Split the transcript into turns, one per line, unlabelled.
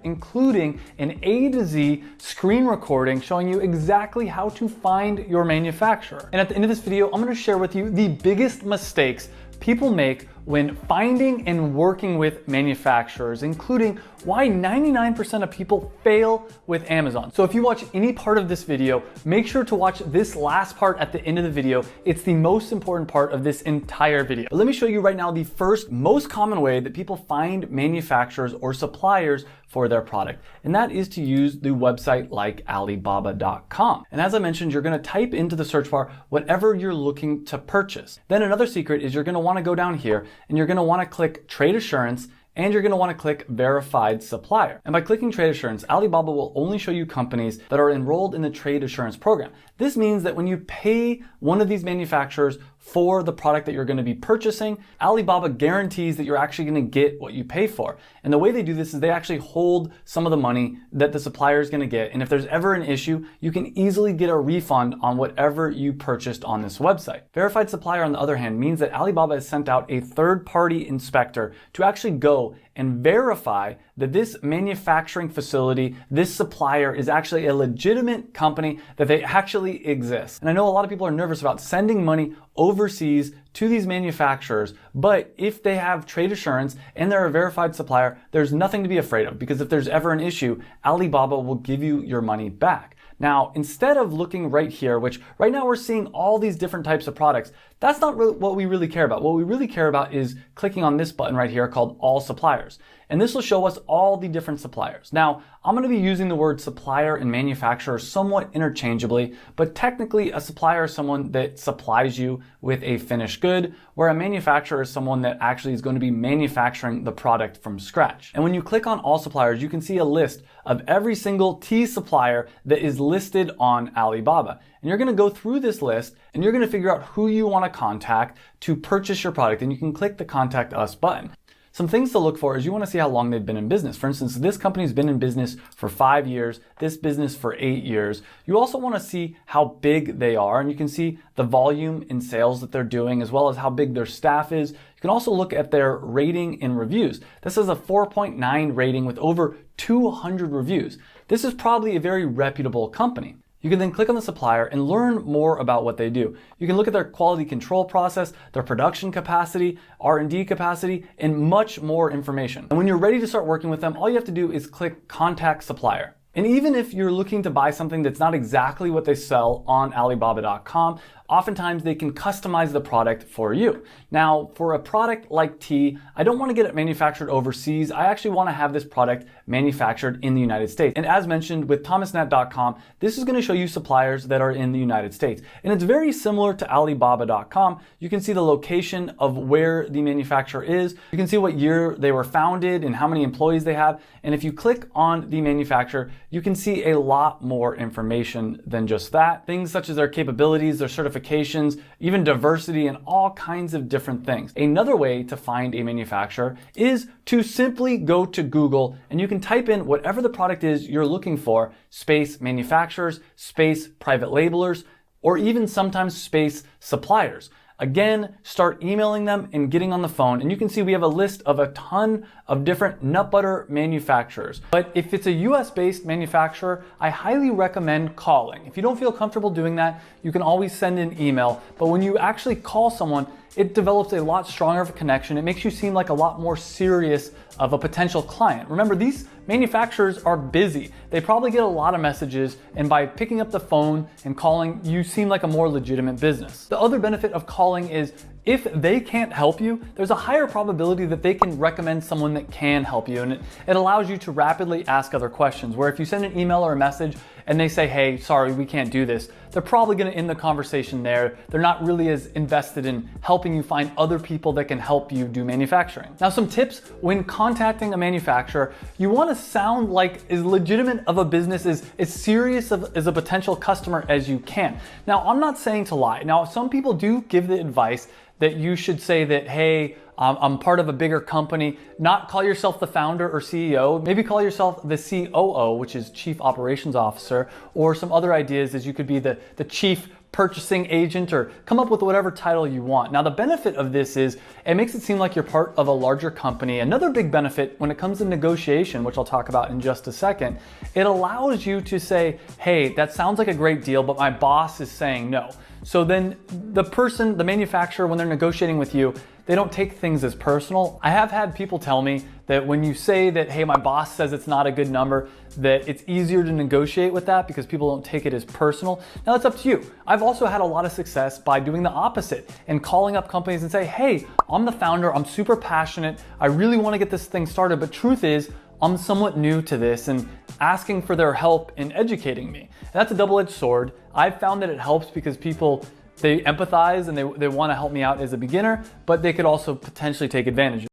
including an A to Z screen recording showing you exactly how to find your manufacturer. And at the end of this video, I'm going to share with you the biggest mistakes people make when finding and working with manufacturers, including why 99% of people fail with Amazon. So if you watch any part of this video, make sure to watch this last part at the end of the video. It's the most important part of this entire video. But let me show you right now the first most common way that people find manufacturers or suppliers for their product. And that is to use the website like Alibaba.com. And as I mentioned, you're gonna type into the search bar whatever you're looking to purchase. Then another secret is you're gonna wanna go down here and you're gonna wanna click Trade Assurance, and you're gonna wanna click Verified Supplier. And by clicking Trade Assurance, Alibaba will only show you companies that are enrolled in the Trade Assurance program. This means that when you pay one of these manufacturers for the product that you're gonna be purchasing, Alibaba guarantees that you're actually gonna get what you pay for. And the way they do this is they actually hold some of the money that the supplier is gonna get. And if there's ever an issue, you can easily get a refund on whatever you purchased on this website. Verified Supplier, on the other hand, means that Alibaba has sent out a third-party inspector to actually go and verify that this manufacturing facility, this supplier, is actually a legitimate company, that they actually exist. And I know a lot of people are nervous about sending money overseas to these manufacturers, but if they have trade assurance and they're a verified supplier, there's nothing to be afraid of, because if there's ever an issue, Alibaba will give you your money back. Now, instead of looking right here, which right now we're seeing all these different types of products, that's not really what we really care about. What we really care about is clicking on this button right here called All Suppliers. And this will show us all the different suppliers. Now, I'm going to be using the word supplier and manufacturer somewhat interchangeably, but technically a supplier is someone that supplies you with a finished good, where a manufacturer is someone that actually is going to be manufacturing the product from scratch. And when you click on All Suppliers, you can see a list of every single T supplier that is listed on Alibaba. And you're going to go through this list and you're going to figure out who you want to contact to purchase your product. And you can click the Contact Us button. Some things to look for is you want to see how long they've been in business. For instance, this company's been in business for 5 years, this business for 8 years. You also want to see how big they are, and you can see the volume in sales that they're doing, as well as how big their staff is. You can also look at their rating and reviews. This is a 4.9 rating with over 200 reviews. This is probably a very reputable company. You can then click on the supplier and learn more about what they do. You can look at their quality control process, their production capacity, R&D capacity, and much more information. And when you're ready to start working with them, all you have to do is click Contact Supplier. And even if you're looking to buy something that's not exactly what they sell on Alibaba.com, oftentimes they can customize the product for you. Now, for a product like tea, I don't want to get it manufactured overseas. I actually want to have this product manufactured in the United States. And as mentioned with Thomasnet.com, this is going to show you suppliers that are in the United States. And it's very similar to Alibaba.com. You can see the location of where the manufacturer is. You can see what year they were founded and how many employees they have. And if you click on the manufacturer, you can see a lot more information than just that. Things such as their capabilities, their certifications, even diversity, and all kinds of different things. Another way to find a manufacturer is to simply go to Google and you can type in whatever the product is you're looking for, space manufacturers, space private labelers, or even sometimes space suppliers. Again, start emailing them and getting on the phone, and you can see we have a list of a ton of different nut butter manufacturers. But if it's a US-based manufacturer, I highly recommend calling. If you don't feel comfortable doing that, you can always send an email. But when you actually call someone, it develops a lot stronger of a connection. It makes you seem like a lot more serious of a potential client. Remember, these manufacturers are busy. They probably get a lot of messages, and by picking up the phone and calling, you seem like a more legitimate business. The other benefit of calling is if they can't help you, there's a higher probability that they can recommend someone that can help you. And it allows you to rapidly ask other questions, where if you send an email or a message and they say, hey, sorry, we can't do this, they're probably gonna end the conversation there. They're not really as invested in helping you find other people that can help you do manufacturing. Now, some tips when contacting a manufacturer: you wanna sound like as legitimate of a business, as serious as a potential customer as you can. Now, I'm not saying to lie. Now, some people do give the advice that you should say that, hey, I'm part of a bigger company. Not call yourself the founder or CEO. Maybe call yourself the COO, which is Chief Operations Officer, or some other ideas is you could be the Chief purchasing agent, or come up with whatever title you want. Now, the benefit of this is it makes it seem like you're part of a larger company. Another big benefit when it comes to negotiation, which I'll talk about in just a second, it allows you to say, hey, that sounds like a great deal, but my boss is saying no. So then the manufacturer, when they're negotiating with you, they don't take things as personal. I have had people tell me that when you say that, hey, my boss says it's not a good number, that it's easier to negotiate with that because people don't take it as personal. Now, that's up to you. I've also had a lot of success by doing the opposite and calling up companies and say, hey, I'm the founder, I'm super passionate, I really want to get this thing started, but truth is, I'm somewhat new to this, and asking for their help in educating me. And that's a double-edged sword. I've found that it helps because people, they empathize and they want to help me out as a beginner, but they could also potentially take advantage.